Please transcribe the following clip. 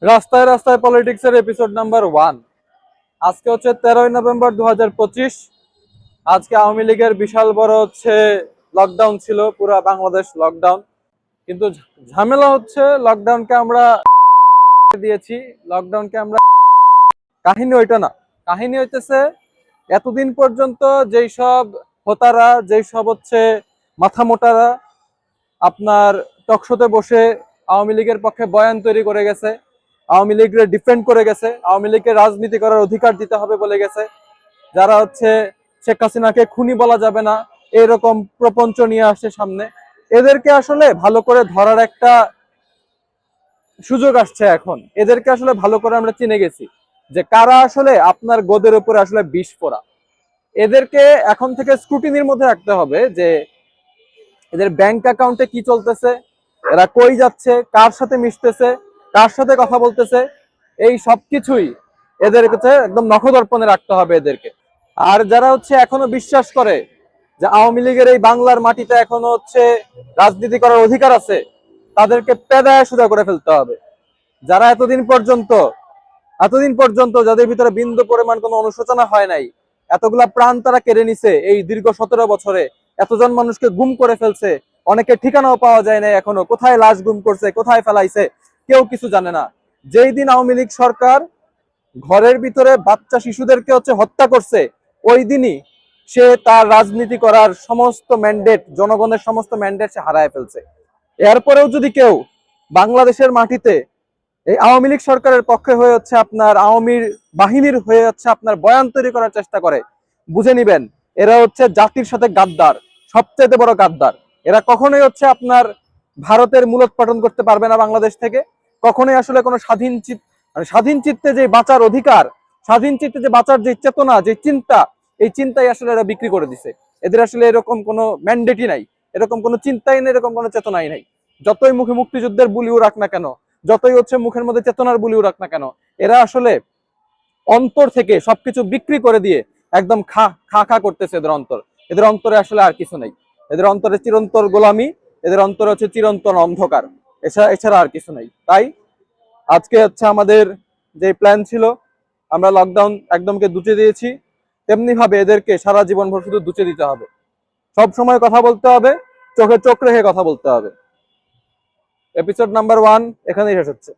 রাস্তায় রাস্তায় পলিটিক্সের episode number 1। আজকে হচ্ছে 13ই নভেম্বর 2025। আজকে আওয়ামী লীগের বিশাল বড় হচ্ছে লকডাউন ছিল, পুরা বাংলাদেশ লকডাউন। কিন্তু ঝামেলা হচ্ছে লকডাউনকে আমরা দিয়েছি, লকডাউনকে আমরা, কাহিনী ওইটা না। কাহিনী হইতেছে এতদিন পর্যন্ত যেই সব হোতারা, যেই সব হচ্ছে মাথা মোটারা আপনার টকশোতে বসে আওয়ামী লীগের পক্ষে বয়ান তৈরি করে গেছে, আওয়ামী লীগের ডিফেন্ড করে গেছে, আওয়ামী লীগকে রাজনীতি করার অধিকার দিতে হবে বলে গেছে, যারা হচ্ছে শেখ হাসিনাকে খুনি বলা যাবে না এরকম প্রপঞ্চ নিয়ে আসছে সামনে, এদেরকে আসলে ভালো করে ধরার একটা সুযোগ আসছে এখন। এদেরকে আসলে ভালো করে আমরা চিনে গেছি যে কারা আসলে আপনার গোদের উপরে আসলে বিষ ফোড়া। এদেরকে এখন থেকে স্ক্রুটিনির মধ্যে রাখতে হবে যে এদের ব্যাংক অ্যাকাউন্টে কি চলতেছে, এরা কই যাচ্ছে, কার সাথে মিশতেছে, কার সাথে কথা বলতেছে, এই সবকিছুই এদের কাছে একদম নখদর্পণে রাখতে হবে এদেরকে। আর যারা হচ্ছে এখনো বিশ্বাস করে যে আওয়ামী লীগের এই বাংলার মাটিতে এখনো হচ্ছে রাজনীতি করার অধিকার আছে, তাদেরকে পেদায় সোজা করে ফেলতে হবে। যারা এতদিন পর্যন্ত যাদের ভিতরে বিন্দু পরিমাণ কোনো অনুশোচনা হয় নাই, এতগুলা প্রাণ তারা কেড়ে নিছে এই দীর্ঘ 17 বছরে, এতজন মানুষকে গুম করে ফেলছে, অনেকে ঠিকানাও পাওয়া যায় না এখনো, কোথায় লাশ গুম করছে, কোথায় ফেলাইছে কেউ কিছু জানে না। যেই দিন আওয়ামী লীগ সরকার ঘরের ভিতরে বাচ্চা শিশুদেরকে হচ্ছে হত্যা করছে, ওই দিনই সে তার রাজনীতি করার সমস্ত ম্যান্ডেট, জনগণের সমস্ত ম্যান্ডেট সে হারায় ফেলছে। এরপরেও যদি কেউ বাংলাদেশের মাটিতে এই আওয়ামী লীগ সরকারের পক্ষে হয়ে হচ্ছে আপনার আওয়ামী বাহিনীর হয়ে হচ্ছে আপনার বয়ান তৈরি করার চেষ্টা করে, বুঝে নিবেন এরা হচ্ছে জাতির সাথে গাদ্দার, সবচেয়ে বড় গাদ্দার। এরা কখনোই হচ্ছে আপনার ভারতের মূলোৎপাটন করতে পারবে না বাংলাদেশ থেকে। কখনোই আসলে কোনো স্বাধীন চিত্তে যে বাঁচার অধিকার, স্বাধীন চিত্তে যে বাঁচার যে চেতনা, যে চিন্তা, এই চিন্তাই আসলে এরা বিক্রি করে দিছে। এদের আসলে এরকম কোনো ম্যান্ডেটই নাই, এরকম কোনো চিন্তাই নেই, এরকম কোনো চেতনাই নাই। যতই মুখে মুক্তিযুদ্ধের বুলিও রাখ না কেন, যতই হচ্ছে মুখের মধ্যে চেতনার বুলিও রাখ না কেন, এরা আসলে অন্তর থেকে সবকিছু বিক্রি করে দিয়ে একদম খা খা খা করতেছে। এদের অন্তরে আসলে আর কিছু নেই। এদের অন্তরে চিরন্তর গোলামি, এদের অন্তরে হচ্ছে চিরন্তন অন্ধকার, এছাড়া আর কিছু নেই। তাই আজকে হচ্ছে আমাদের যে প্ল্যান ছিল, আমরা লকডাউন একদমকে দুচে দিয়েছি, তেমনি ভাবে এদেরকে সারা জীবন ভর শুধু দুচে দিতে হবে। সব সময় কথা বলতে হবে, চোখে চোখ রেখে কথা বলতে হবে। এপিসোড নাম্বার 1 এখানেই শেষ হচ্ছে।